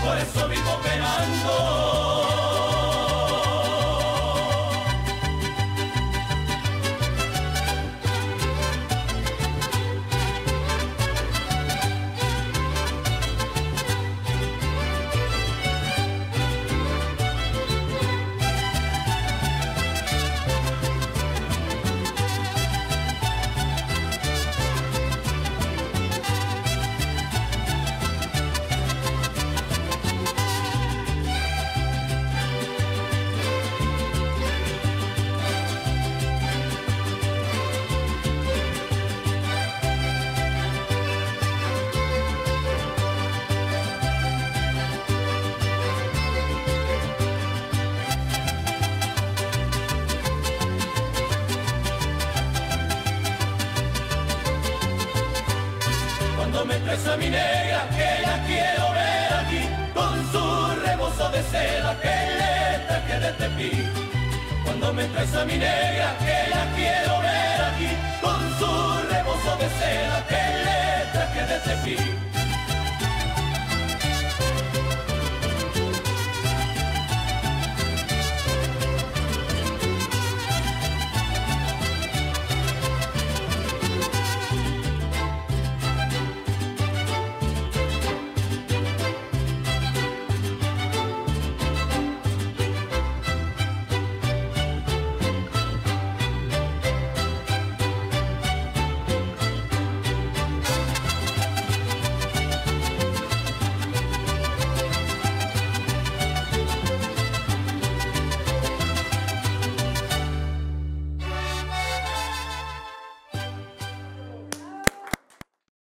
por eso vivo penando. Cuando me traes a mi negra, que la quiero ver aquí, con su rebozo de seda que le traje de Tepic. Cuando me traes a mi negra, que la quiero ver aquí, con su rebozo de seda que le traje de Tepic.